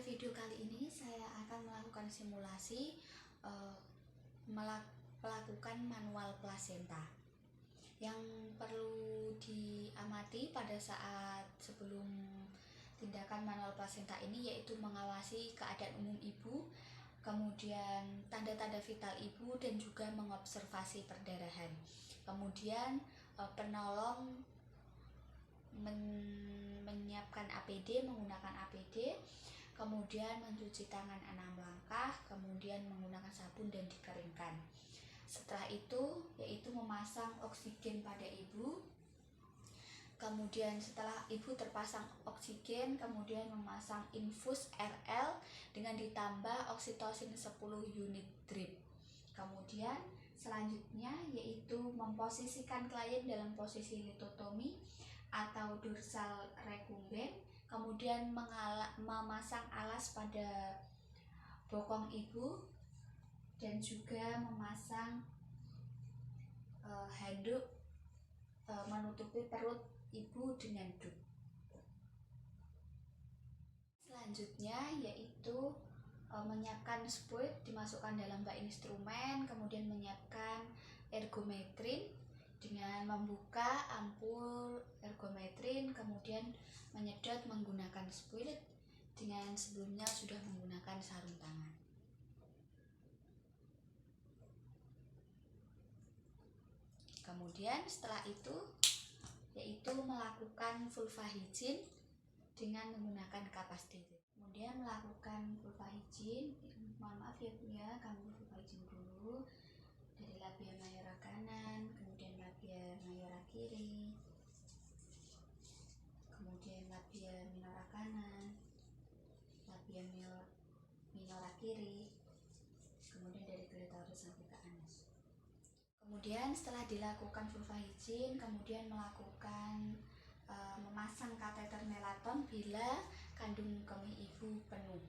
Pada video kali ini saya akan melakukan simulasi melakukan manual plasenta. Yang perlu diamati pada saat sebelum tindakan manual plasenta ini yaitu mengawasi keadaan umum ibu, kemudian tanda-tanda vital ibu, dan juga mengobservasi perdarahan. Kemudian penolong menyiapkan APD, menggunakan APD, kemudian mencuci tangan 6 langkah, kemudian menggunakan sabun dan dikeringkan. Setelah itu yaitu memasang oksigen pada ibu. Kemudian setelah ibu terpasang oksigen, kemudian memasang infus RL dengan ditambah oksitosin 10 unit drip. Kemudian selanjutnya yaitu memposisikan klien dalam posisi litotomi atau dorsal recumbent, kemudian memasang alas pada bokong ibu dan juga memasang handuk menutupi perut ibu dengan dup. Selanjutnya yaitu menyiapkan spuit, dimasukkan dalam bak instrumen, kemudian menyiapkan ergometrin dengan membuka ampul ergometrin, kemudian menyedot menggunakan spuit dengan sebelumnya sudah menggunakan sarung tangan. Kemudian setelah itu yaitu melakukan vulva hygiene dengan menggunakan kapas titik. Kemudian melakukan vulva hygiene, mohon maaf ya Bu ya, kami vulva hygiene dulu dari labia mayora kanan, kemudian labia mayora kiri, kemudian labia minora kanan, labia minora kiri, kemudian dari klitoris sampai ke anus. Kemudian setelah dilakukan vulva hygiene, kemudian melakukan memasang kateter melaton bila kandung kemih ibu penuh.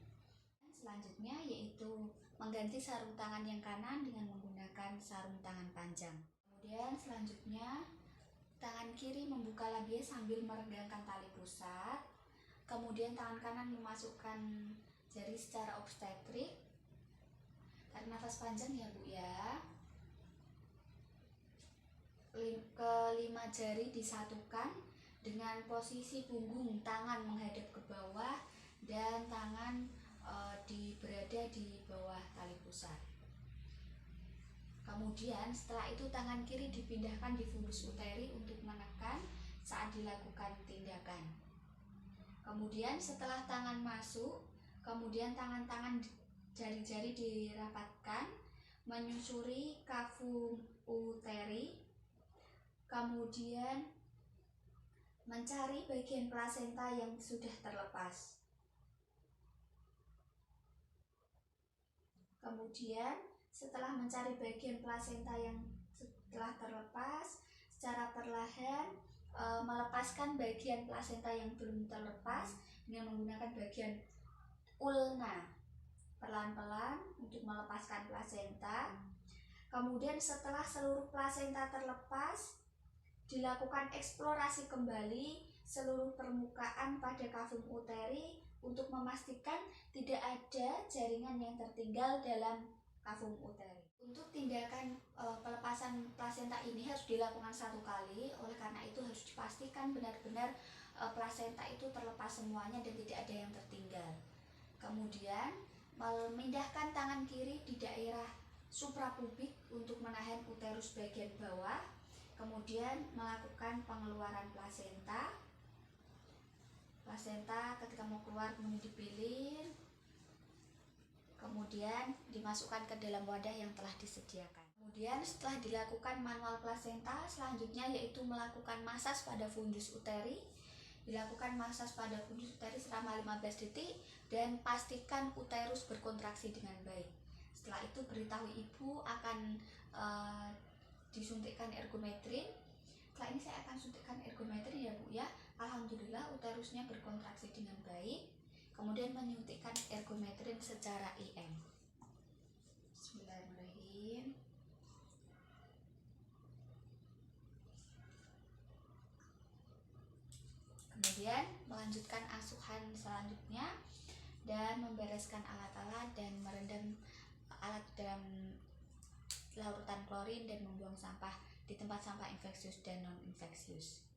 Selanjutnya yaitu mengganti sarung tangan yang kanan dengan menggunakan sarung tangan panjang. Kemudian selanjutnya tangan kiri membuka labia sambil meregangkan tali pusat. Kemudian tangan kanan memasukkan jari secara obstetrik. Tarik nafas panjang ya Bu ya. Kelima jari disatukan dengan posisi punggung tangan menghadap ke bawah dan tangan berada di bawah tali pusat. Kemudian setelah itu tangan kiri dipindahkan di fundus uteri untuk menekan saat dilakukan tindakan. Kemudian setelah tangan masuk, kemudian tangan-tangan jari-jari dirapatkan menyusuri kavum uteri, kemudian mencari bagian plasenta yang sudah terlepas. Kemudian setelah mencari bagian plasenta yang telah terlepas, secara perlahan melepaskan bagian plasenta yang belum terlepas dengan menggunakan bagian ulna. Perlahan-pelan untuk melepaskan plasenta. Kemudian setelah seluruh plasenta terlepas, dilakukan eksplorasi kembali seluruh permukaan pada kavum uteri untuk memastikan tidak ada jaringan yang tertinggal dalam kavum uteri. Untuk tindakan pelepasan plasenta ini harus dilakukan 1 kali, oleh karena itu harus dipastikan benar-benar plasenta itu terlepas semuanya dan tidak ada yang tertinggal. Kemudian memindahkan tangan kiri di daerah suprapubik untuk menahan uterus bagian bawah. Kemudian melakukan pengeluaran plasenta. Plasenta ketika mau keluar kemudian dipilih, kemudian dimasukkan ke dalam wadah yang telah disediakan. Kemudian setelah dilakukan manual plasenta, selanjutnya yaitu melakukan masas pada fundus uteri. Dilakukan masas pada fundus uteri selama 15 detik dan pastikan uterus berkontraksi dengan baik. Setelah itu beritahu ibu akan disuntikkan ergometrin. Setelah ini saya akan suntikkan ergometrin ya Bu ya. Alhamdulillah uterusnya berkontraksi dengan baik. Kemudian menyuntikkan ergometrin secara IM. Bismillahirrahmanirrahim. Kemudian melanjutkan asuhan selanjutnya dan membereskan alat-alat dan merendam alat dalam larutan klorin dan membuang sampah di tempat sampah infeksius dan non infeksius.